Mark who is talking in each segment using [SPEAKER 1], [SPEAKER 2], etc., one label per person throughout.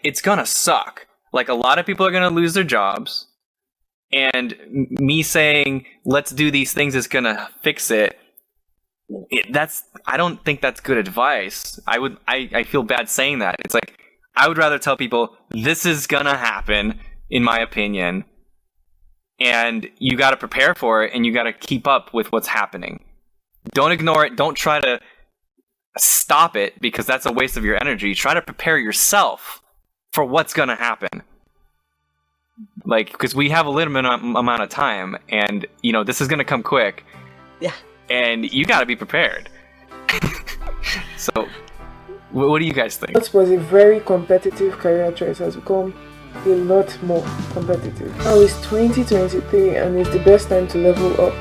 [SPEAKER 1] it's gonna suck. Like, a lot of people are gonna lose their jobs, and me saying let's do these things is gonna fix it. I don't think that's good advice. I feel bad saying that. It's like, I would rather tell people this is gonna happen, in my opinion, and you got to prepare for it, and you got to keep up with what's happening. Don't ignore it. Don't try to stop it, because that's a waste of your energy. Try to prepare yourself for what's gonna happen. Like, because we have a limited amount of time, and this is gonna come quick.
[SPEAKER 2] Yeah.
[SPEAKER 1] And you got to be prepared. So, what do you guys think?
[SPEAKER 3] What was a very competitive career choice has become a lot more competitive. Now it's 2023 and it's the best time to level up,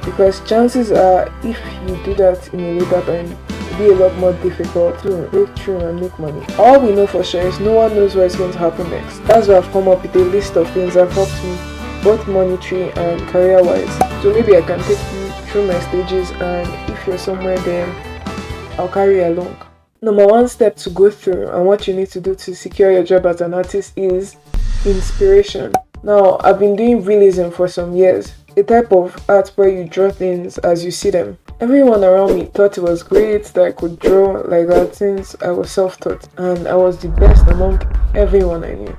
[SPEAKER 3] because chances are, if you do that in a later time, it'll be a lot more difficult to break through and make money. All we know for sure is no one knows what's going to happen next. That's why I've come up with a list of things that have helped me, both monetary and career-wise. So maybe I can take you through my stages, and if you're somewhere there, I'll carry you along. Number one step to go through, and what you need to do to secure your job as an artist, is inspiration. Now, I've been doing realism for some years, a type of art where you draw things as you see them. Everyone around me thought it was great that I could draw like that since I was self-taught, and I was the best among everyone I knew.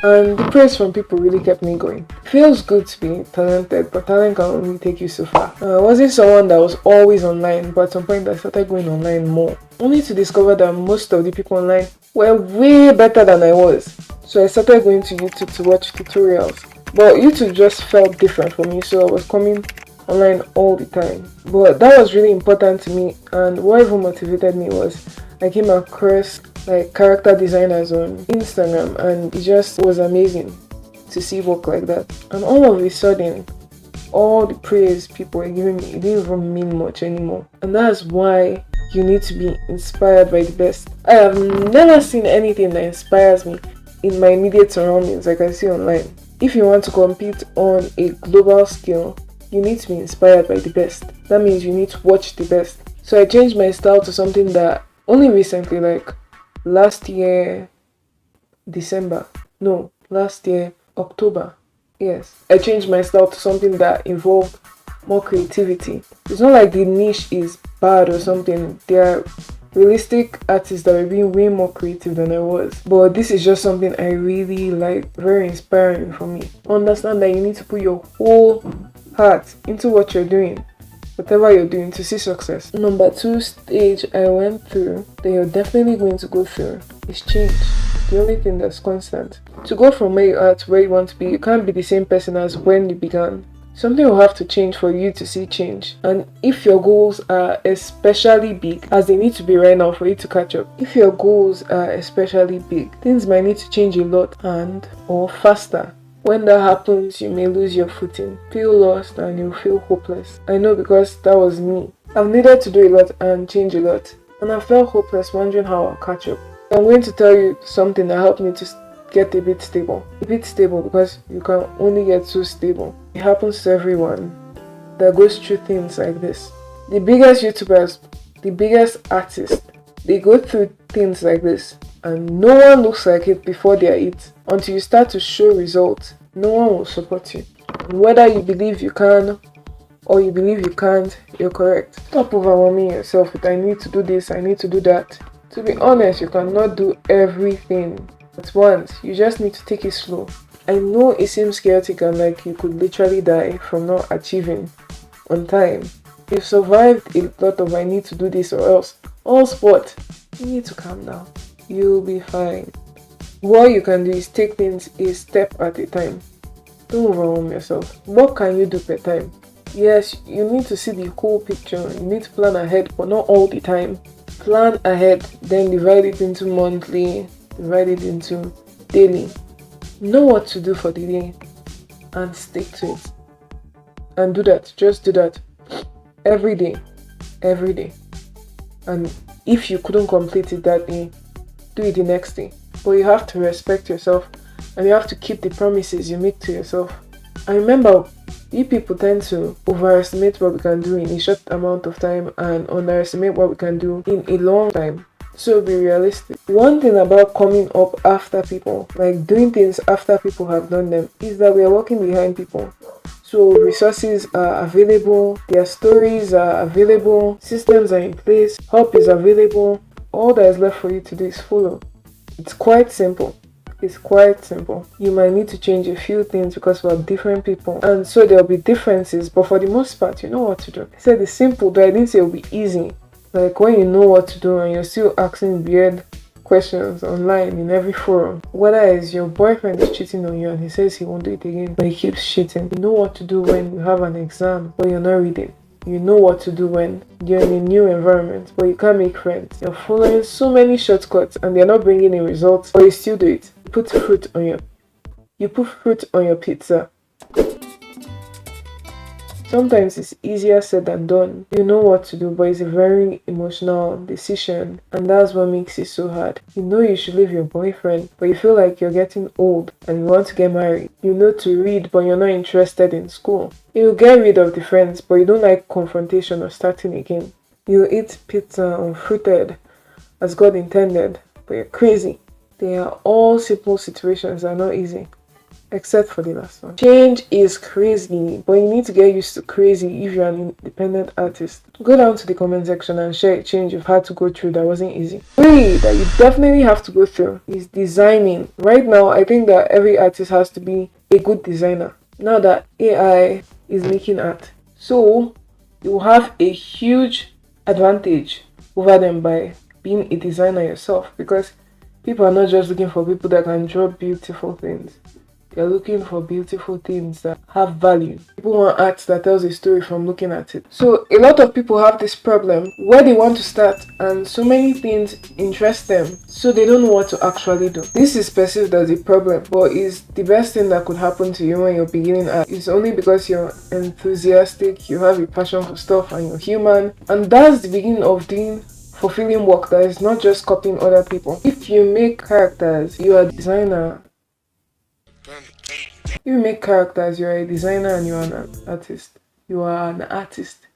[SPEAKER 3] And the praise from people really kept me going. It feels good to be talented, but talent can only take you so far. I wasn't someone that was always online, but at some point I started going online more, only to discover that most of the people online were way better than I was. So I started going to YouTube to watch tutorials. But YouTube just felt different for me, so I was coming online all the time. But that was really important to me, and what even motivated me was I came across like character designers on Instagram, and it just was amazing to see work like that. And all of a sudden, all the praise people were giving me, it didn't even mean much anymore. And that's why you need to be inspired by the best. I have never seen anything that inspires me in my immediate surroundings like I see online. If you want to compete on a global scale, you need to be inspired by the best. That means you need to watch the best. So I changed my style to something that only recently, like last year October. Yes, I changed my style to something that involved more creativity. It's not like the niche is bad or something. There are realistic artists that are being way more creative than I was. But this is just something I really like, very inspiring for me. Understand that you need to put your whole heart into what you're doing, whatever you're doing, to see success. Number 2 stage I went through, that you're definitely going to go through, is change. The only thing that's constant. To go from where you are to where you want to be, you can't be the same person as when you began. Something will have to change for you to see change. And if your goals are especially big, as they need to be right now for you to catch up, if your goals are especially big, things might need to change a lot or faster. When that happens, you may lose your footing, feel lost, and you'll feel hopeless. I know, because that was me. I've needed to do a lot and change a lot, and I felt hopeless, wondering how I'll catch up. I'm going to tell you something that helped me to get a bit stable, because you can only get so stable. It happens to everyone that goes through things like this. The biggest YouTubers, the biggest artists, they go through things like this, and no one looks like it before they are it. Until you start to show results, no one will support you. And whether you believe you can or you believe you can't, you're correct. Stop overwhelming yourself with I need to do this, I need to do that. To be honest, you cannot do everything at once. You just need to take it slow. I know it seems chaotic and like you could literally die from not achieving on time. You've survived a lot of I need to do this or else. All sport. You need to calm down. You'll be fine. What you can do is take things a step at a time. Don't overwhelm yourself. What can you do per time? Yes, you need to see the whole picture. You need to plan ahead, but not all the time. Plan ahead, then divide it into monthly, divide it into daily. Know what to do for the day and stick to it. And do that. Just do that. Every day. Every day. And if you couldn't complete it that day, do it the next day. But you have to respect yourself, and you have to keep the promises you make to yourself. And remember, we people tend to overestimate what we can do in a short amount of time and underestimate what we can do in a long time. So be realistic. One thing about coming up after people, like doing things after people have done them, is that we are walking behind people. So resources are available, their stories are available, systems are in place, help is available. All that is left for you to do is follow. It's quite simple. It's quite simple. You might need to change a few things because we're different people, and so there'll be differences, but for the most part, you know what to do. I said it's simple, but I didn't say it'll be easy. Like when you know what to do and you're still asking weird questions online in every forum. Whether it's your boyfriend is cheating on you and he says he won't do it again, but he keeps cheating. You know what to do when you have an exam but you're not reading. You know what to do when you're in a new environment but you can't make friends. You're following so many shortcuts and they're not bringing in results, but you still do it. You put fruit on your pizza. Sometimes it's easier said than done. You know what to do, but it's a very emotional decision, and that's what makes it so hard. You know you should leave your boyfriend, but you feel like you're getting old and you want to get married. You know to read, but you're not interested in school. You get rid of the friends, but you don't like confrontation or starting again. You eat pizza unfruited, as God intended, but you're crazy. They are all simple situations that are not easy. Except for the last one. Change is crazy, but you need to get used to crazy if you're an independent artist. Go down to the comment section and share a change you've had to go through that wasn't easy. Three that you definitely have to go through is designing. Right now, I think that every artist has to be a good designer. Now that AI is making art. So, you have a huge advantage over them by being a designer yourself, because people are not just looking for people that can draw beautiful things. They're looking for beautiful things that have value. People want art that tells a story from looking at it. So a lot of people have this problem where they want to start and so many things interest them, so they don't know what to actually do. This is perceived as a problem, but it's the best thing that could happen to you when you're beginning art. It's only because you're enthusiastic, you have a passion for stuff, and you're human. And that's the beginning of doing fulfilling work that is not just copying other people. If you make characters, you are a designer. You make characters, you're a designer and you're an artist. You are an artist.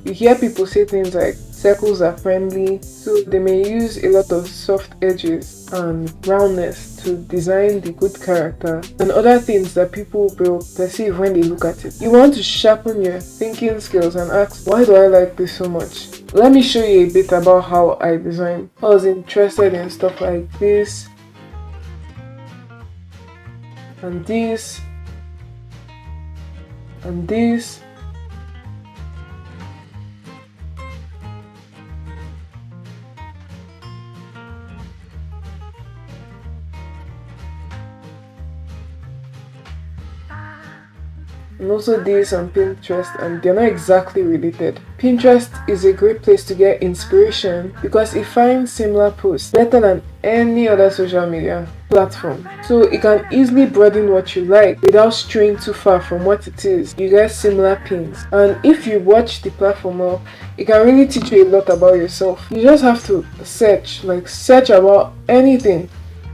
[SPEAKER 3] You hear people say things like circles are friendly, so they may use a lot of soft edges and roundness to design the good character and other things that people will perceive when they look at it. You want to sharpen your thinking skills and ask, why do I like this so much? Let me show you a bit about how I design. I was interested in stuff like this, and this, and this. And also this on Pinterest, and they're not exactly related. Pinterest is a great place to get inspiration because it finds similar posts better than any other social media platform. So it can easily broaden what you like without straying too far from what it is. You get similar pins, and if you watch the platform well, it can really teach you a lot about yourself. You just have to search about anything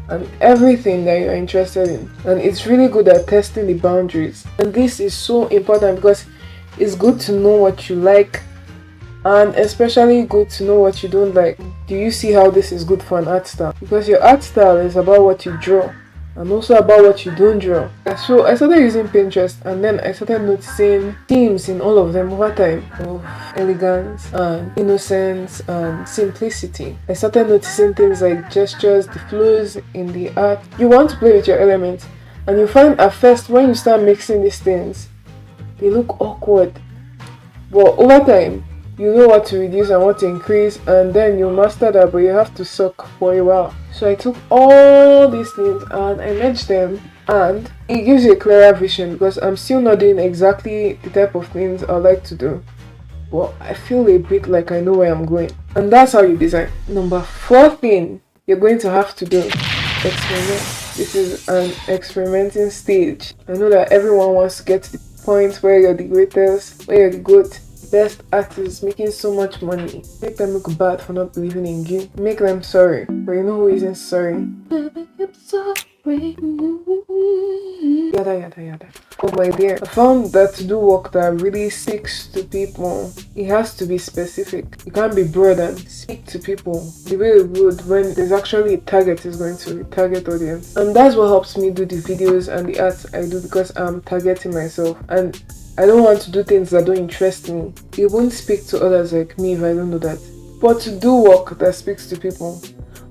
[SPEAKER 3] and everything that you're interested in, and it's really good at testing the boundaries. And this is so important because it's good to know what you like, and especially good to know what you don't like. Do you see how this is good for an art style? Because your art style is about what you draw and also about what you don't draw. So I started using Pinterest, and then I started noticing themes in all of them over time of elegance and innocence and simplicity. I started noticing things like gestures, the flows in the art. You want to play with your elements, and you find at first when you start mixing these things, they look awkward. But over time, you know what to reduce and what to increase, and then you master that, but you have to suck for a while. So I took all these things and I merged them, and it gives you a clearer vision because I'm still not doing exactly the type of things I like to do, but I feel a bit like I know where I'm going. And that's how you design. Number 4 thing you're going to have to do: experiment. This is an experimenting stage. I know that everyone wants to get to the point where you're the greatest, where you're the GOAT, best artists making so much money. Make them look bad for not believing in you. Make them sorry, but you know who isn't sorry? Yada yada yada. But of my idea. I found that to do work that really speaks to people, it has to be specific. You can't be broad and speak to people the way it would when there's actually a target is going to target audience. And that's what helps me do the videos and the art I do, because I'm targeting myself and I don't want to do things that don't interest me. It won't speak to others like me if I don't know that. But to do work that speaks to people,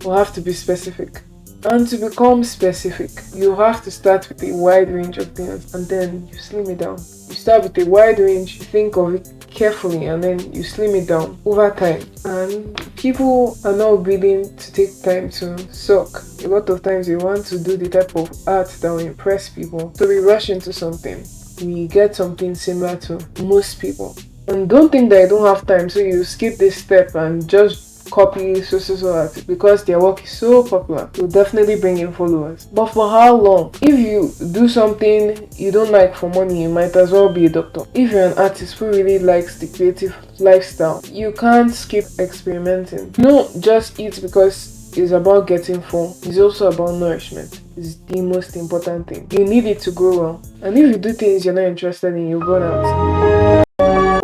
[SPEAKER 3] we'll have to be specific. And to become specific, you have to start with a wide range of things and then you slim it down. You start with a wide range, you think of it carefully, and then you slim it down over time. And people are not willing to take time to suck. A lot of times they want to do the type of art that will impress people. So we rush into something. We get something similar to most people. And don't think that I don't have time, so you skip this step and just copy so art because their work is so popular. It will definitely bring in followers. But for how long? If you do something you don't like for money, you might as well be a doctor. If you're an artist who really likes the creative lifestyle, you can't skip experimenting. Don't just eat because it's about getting full. It's also about nourishment. It's the most important thing. You need it to grow well. And if you do things you're not interested in, you'll burn out.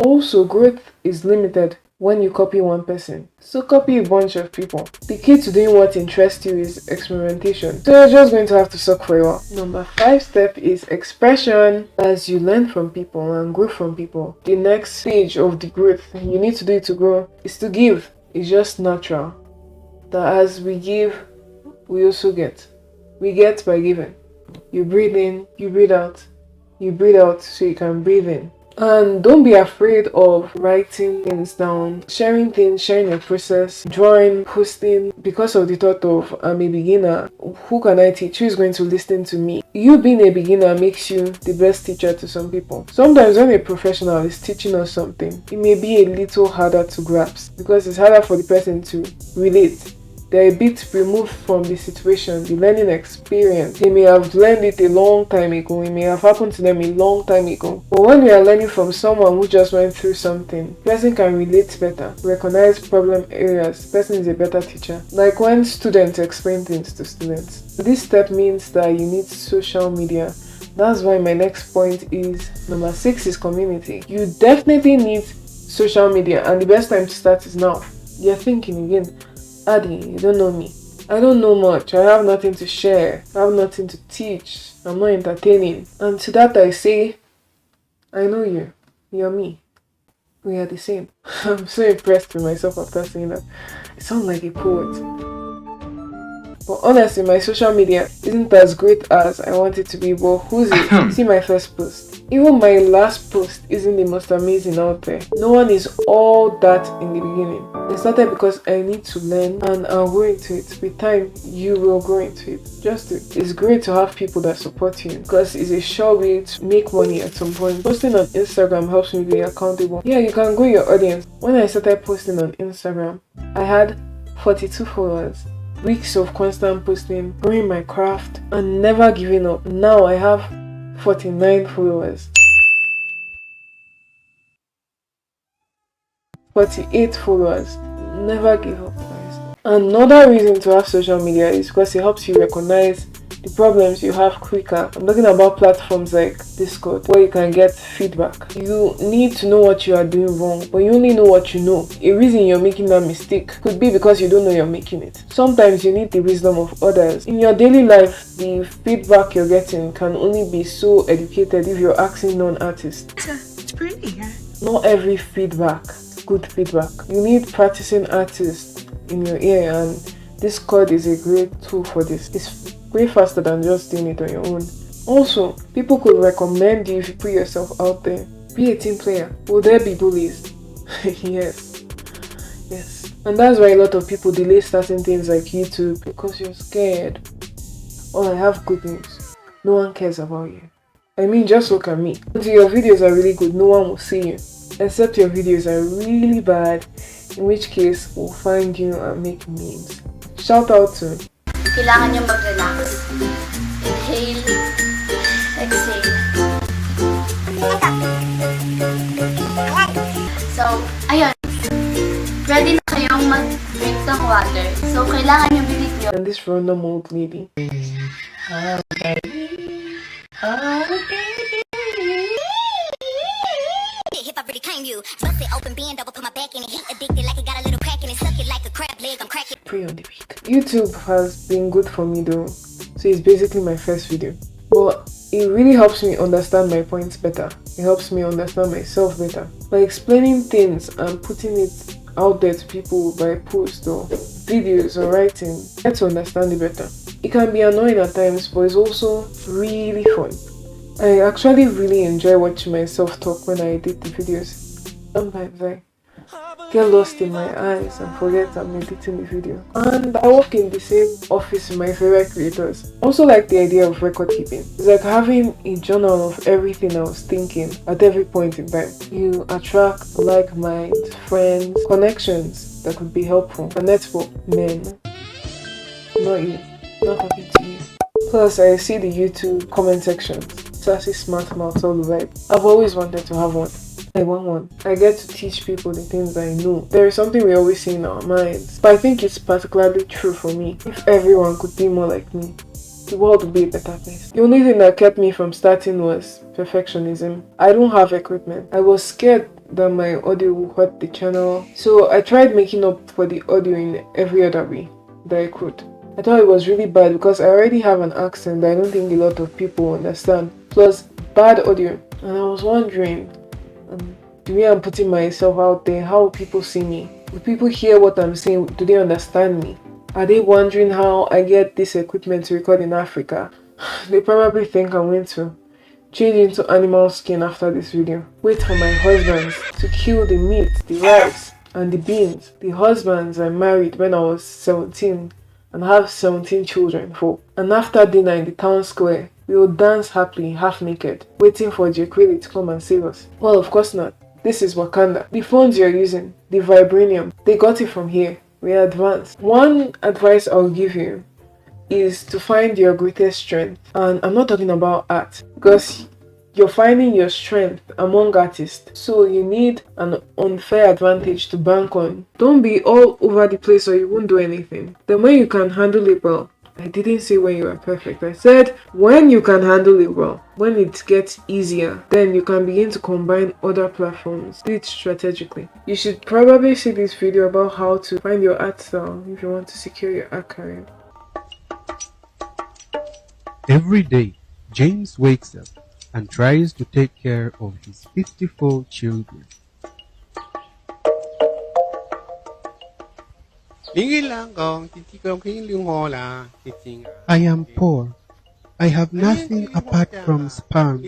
[SPEAKER 3] Also, growth is limited when you copy one person. So copy a bunch of people. The key to doing what interests you is experimentation. So you're just going to have to suck for a while. Number 5 step is expression. As you learn from people and grow from people, the next stage of the growth, you need to do it to grow, is to give. It's just natural that as we give, we also get. We get by giving. You breathe in, you breathe out. You breathe out so you can breathe in. And don't be afraid of writing things down, sharing things, sharing your process, drawing, posting, because of the thought of I'm a beginner. Who can I teach? Who is going to listen to me? You being a beginner makes you the best teacher to some people. Sometimes when a professional is teaching us something, it may be a little harder to grasp because it's harder for the person to relate. They're a bit removed from the situation, the learning experience. They may have learned it a long time ago. It may have happened to them a long time ago. But when we are learning from someone who just went through something, the person can relate better, recognize problem areas. The person is a better teacher. Like when students explain things to students. This step means that you need social media. That's why my next point is number 6 is community. You definitely need social media, and the best time to start is now. You're thinking again, Adi, you don't know me. I don't know much. I have nothing to share. I have nothing to teach. I'm not entertaining. And to that I say, I know you. You're me. We are the same. I'm so impressed with myself after saying that. I sound like a poet. But honestly, my social media isn't as great as I want it to be, but who's it? See my first post. Even my last post isn't the most amazing out there. No one is all that in the beginning. I started because I need to learn and I'll grow into it. With time, you will grow into it. Just do it. It's great to have people that support you because it's a sure way to make money at some point. Posting on Instagram helps me be accountable. Yeah, you can grow your audience. When I started posting on Instagram, I had 42 followers. Weeks of constant posting, growing my craft, and never giving up. Now I have 49 followers. 48 followers. Never give up, guys. Another reason to have social media is because it helps you recognize the problems you have quicker. I'm talking about platforms like Discord, where you can get feedback. You need to know what you are doing wrong, but you only know what you know. A reason you're making that mistake could be because you don't know you're making it. Sometimes you need the wisdom of others. In your daily life, the feedback you're getting can only be so educated if you're asking non-artists.
[SPEAKER 2] It's pretty, yeah.
[SPEAKER 3] Not every feedback is good feedback. You need practicing artists in your ear, and Discord is a great tool for this. It's way faster than just doing it on your own. Also, people could recommend you if you put yourself out there. Be a team player. Will there be bullies? Yes. And that's why a lot of people delay starting things like YouTube, because you're scared. Well, I have good news. No one cares about you. I mean, just look at me. Until your videos are really good, no one will see you. Except your videos are really bad, in which case we'll find you and make memes. Shout out to
[SPEAKER 2] Kailangan nyo mag-relax. Inhale, exhale. So, ayun. Ready na kayong mag-drink ng water. So, kailangan nyo bilit nyo.
[SPEAKER 3] And this random old lady.
[SPEAKER 4] you. Bust it open, bend over, put my back in it. Heat addicted like it got a little crack in it. Suck it like a crab leg, I'm cracking.
[SPEAKER 3] Pray on the week. YouTube has been good for me though, so it's basically my first video. But it really helps me understand my points better. It helps me understand myself better. By explaining things and putting it out there to people by post or videos or writing, I get to understand it better. It can be annoying at times, but it's also really fun. I actually really enjoy watching myself talk when I edit the videos. Sometimes I get lost in my eyes and forget I'm editing the video. And I work in the same office with my favorite creators. I also like the idea of record keeping. It's like having a journal of everything I was thinking at every point in time. You attract like minds, friends, connections that could be helpful. A network, men. Not you. Not talking to you. Plus, I see the YouTube comment sections. Sassy smart mouths all the way. I've always wanted to have one. I want one. I get to teach people the things I know. There is something we always see in our minds, but I think it's particularly true for me. If everyone could be more like me, the world would be a better place. The only thing that kept me from starting was perfectionism. I don't have equipment. I was scared that my audio would hurt the channel, so I tried making up for the audio in every other way that I could. I thought it was really bad because I already have an accent that I don't think a lot of people understand, plus bad audio. And I was wondering, the way I'm putting myself out there, how will people see me? Will people hear what I'm saying? Do they understand me? Are they wondering how I get this equipment to record in Africa? They probably think I'm going to change into animal skin after this video. Wait for my husbands to kill the meat, the rice, and the beans. The husbands I married when I was 17 and have 17 children for. And after dinner in the town square, we will dance happily, half naked, waiting for Jekwili to come and save us. Well, of course not. This is Wakanda. The phones you're using, the vibranium, they got it from here. We are advanced. One advice I'll give you is to find your greatest strength. And I'm not talking about art, because you're finding your strength among artists, so you need an unfair advantage to bank on. Don't be all over the place or you won't do anything. Then when you can handle it well, I didn't say when you are perfect, I said when you can handle it well. When it gets easier, then you can begin to combine other platforms. Do it strategically. You should probably see this video about how to find your art style if you want to secure your art career.
[SPEAKER 5] Every day, James wakes up and tries to take care of his 54 children. I am poor. I have nothing apart from sperm.